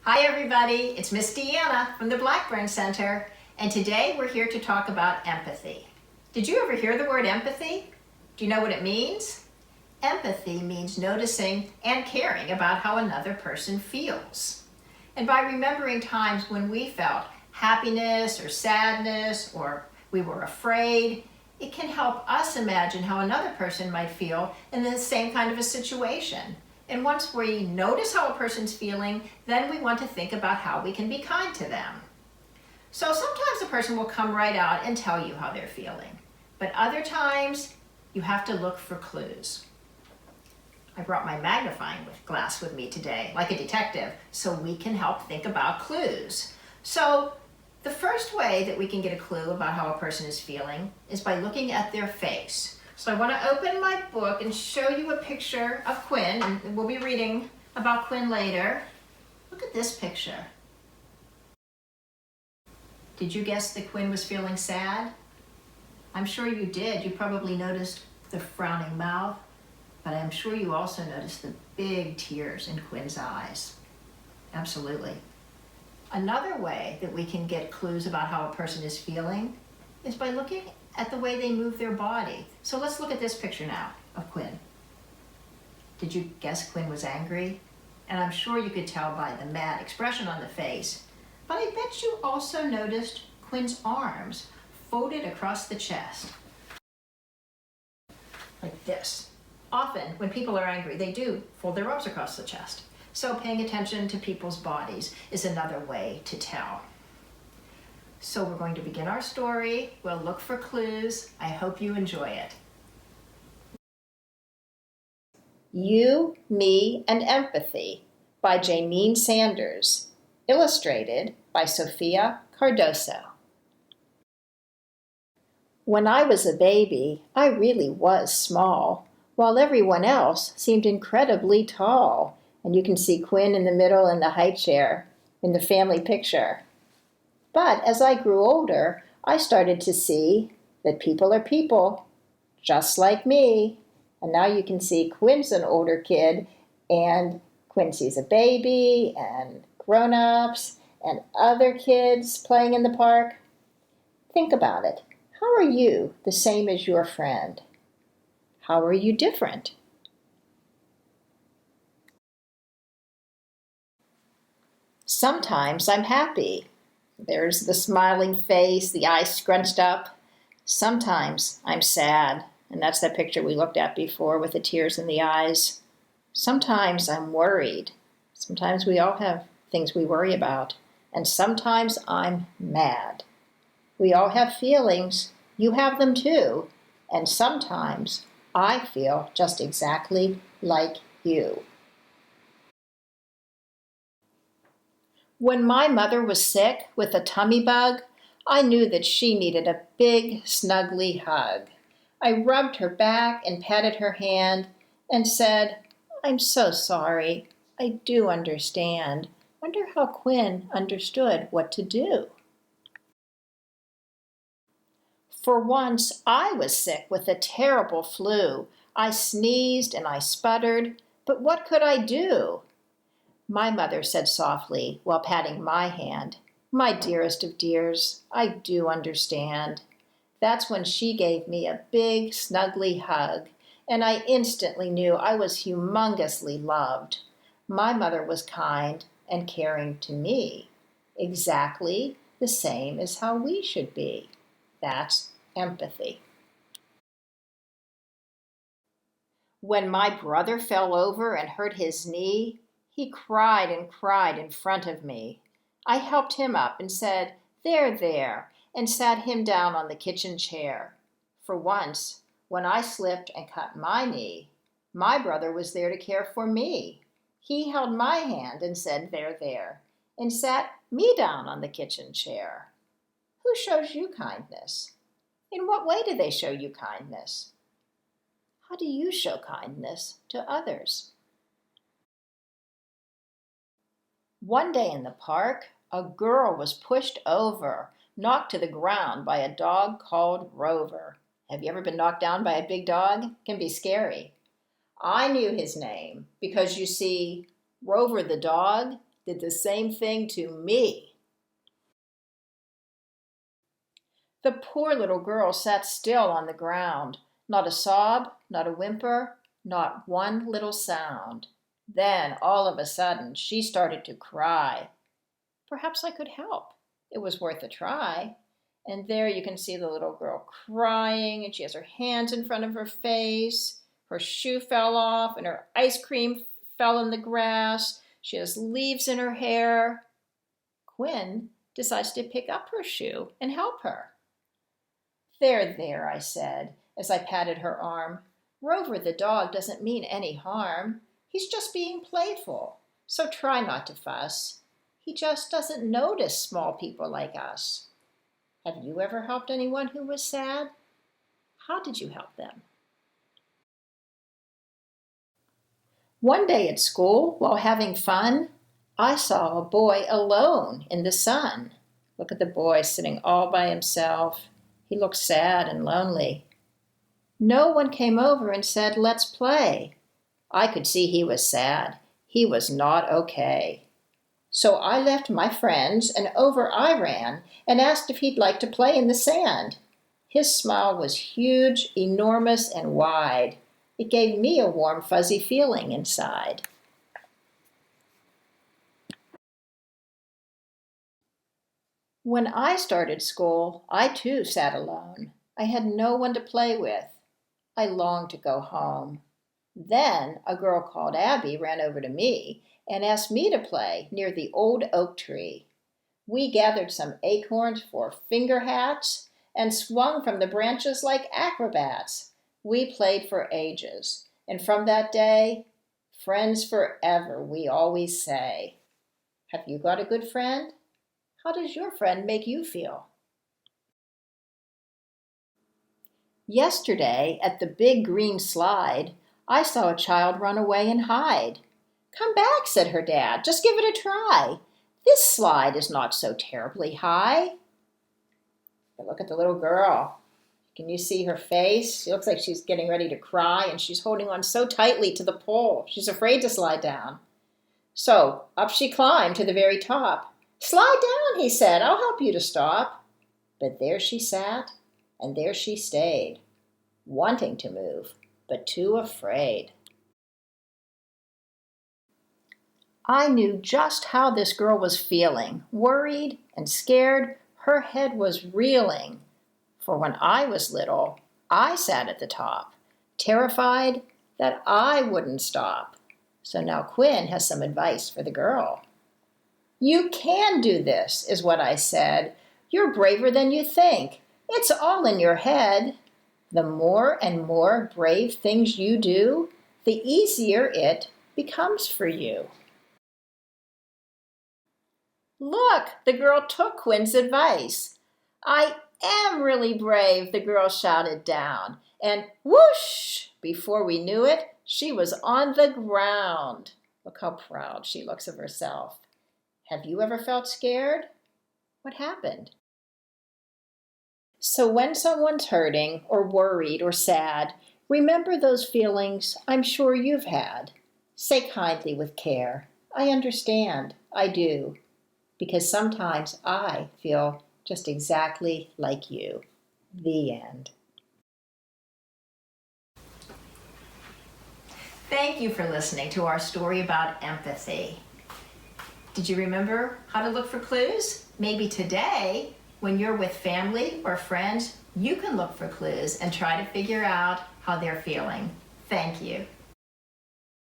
Hi everybody, it's Miss Deanna from the Blackburn Center, and today we're here to talk about empathy. Did you ever hear the word empathy? Do you know what it means? Empathy means noticing and caring about how another person feels. And by remembering times when we felt happiness or sadness or we were afraid, it can help us imagine how another person might feel in the same kind of a situation. And once we notice how a person's feeling, then we want to think about how we can be kind to them. So sometimes a person will come right out and tell you how they're feeling, but other times you have to look for clues. I brought my magnifying glass with me today, like a detective, so we can help think about clues. So the first way that we can get a clue about how a person is feeling is by looking at their face. So I want to open my book and show you a picture of Quinn, and we'll be reading about Quinn later. Look at this picture. Did you guess that Quinn was feeling sad? I'm sure you did. You probably noticed the frowning mouth, but I'm sure you also noticed the big tears in Quinn's eyes. Absolutely. Another way that we can get clues about how a person is feeling is by looking at the way they move their body. So let's look at this picture now of Quinn. Did you guess Quinn was angry? And I'm sure you could tell by the mad expression on the face, but I bet you also noticed Quinn's arms folded across the chest, like this. Often when people are angry, they do fold their arms across the chest. So paying attention to people's bodies is another way to tell. So we're going to begin our story. We'll look for clues. I hope you enjoy it. You, Me, and Empathy by Jayneen Sanders, illustrated by Sophia Cardoso. When I was a baby, I really was small, while everyone else seemed incredibly tall. And you can see Quinn in the middle in the high chair in the family picture. But as I grew older, I started to see that people are people, just like me. And now you can see Quinn's an older kid, and Quincy's a baby, and grown-ups, and other kids playing in the park. Think about it. How are you the same as your friend? How are you different? Sometimes I'm happy. There's the smiling face, the eyes scrunched up. Sometimes I'm sad, and that's that picture we looked at before with the tears in the eyes. Sometimes I'm worried. Sometimes we all have things we worry about. And sometimes I'm mad. We all have feelings. You have them too. And sometimes I feel just exactly like you. When my mother was sick with a tummy bug, I knew that she needed a big, snuggly hug. I rubbed her back and patted her hand and said, "I'm so sorry. I do understand. Wonder how Quinn understood what to do." For once, I was sick with a terrible flu. I sneezed and I sputtered, but what could I do? My mother said softly while patting my hand, "My dearest of dears, I do understand." That's when she gave me a big, snuggly hug, and I instantly knew I was humongously loved. My mother was kind and caring to me, exactly the same as how we should be. That's empathy. When my brother fell over and hurt his knee, he cried and cried in front of me. I helped him up and said, "There, there," and sat him down on the kitchen chair. For once, when I slipped and cut my knee, my brother was there to care for me. He held my hand and said, "There, there," and sat me down on the kitchen chair. Who shows you kindness? In what way do they show you kindness? How do you show kindness to others? One day in the park, a girl was pushed over, knocked to the ground by a dog called Rover. Have you ever been knocked down by a big dog? It can be scary. I knew his name because, you see, Rover the dog did the same thing to me. The poor little girl sat still on the ground. Not a sob, not a whimper, not one little sound. Then, all of a sudden, she started to cry. Perhaps I could help. It was worth a try. And there you can see the little girl crying, and she has her hands in front of her face. Her shoe fell off, and her ice cream fell in the grass. She has leaves in her hair. Quinn decides to pick up her shoe and help her. There, I said, as I patted her arm. Rover the dog doesn't mean any harm. He's just being playful, so try not to fuss. He just doesn't notice small people like us. Have you ever helped anyone who was sad? How did you help them? One day at school, while having fun, I saw a boy alone in the sun. Look at the boy sitting all by himself. He looked sad and lonely. No one came over and said, "Let's play." I could see he was sad. He was not okay. So I left my friends and over I ran and asked if he'd like to play in the sand. His smile was huge, enormous, and wide. It gave me a warm, fuzzy feeling inside. When I started school, I too sat alone. I had no one to play with. I longed to go home. Then a girl called Abby ran over to me and asked me to play near the old oak tree. We gathered some acorns for finger hats and swung from the branches like acrobats. We played for ages, and from that day, friends forever, we always say. Have you got a good friend? How does your friend make you feel? Yesterday, at the big green slide, I saw a child run away and hide. "Come back," said her dad. "Just give it a try. This slide is not so terribly high." But look at the little girl. Can you see her face? She looks like she's getting ready to cry, and she's holding on so tightly to the pole. She's afraid to slide down. So up she climbed to the very top. "Slide down," he said. "I'll help you to stop." But there she sat, and there she stayed, wanting to move, but too afraid. I knew just how this girl was feeling. Worried and scared, her head was reeling. For when I was little, I sat at the top, terrified that I wouldn't stop. So now Quinn has some advice for the girl. "You can do this," is what I said. "You're braver than you think. It's all in your head. The more and more brave things you do, the easier it becomes for you." Look, the girl took Quinn's advice. "I am really brave," the girl shouted down. And whoosh! Before we knew it, she was on the ground. Look how proud she looks of herself. Have you ever felt scared? What happened? So when someone's hurting or worried or sad, remember those feelings I'm sure you've had. Say kindly with care, "I understand, I do," because sometimes I feel just exactly like you. The end. Thank you for listening to our story about empathy. Did you remember how to look for clues? Maybe today, when you're with family or friends, you can look for clues and try to figure out how they're feeling. Thank you.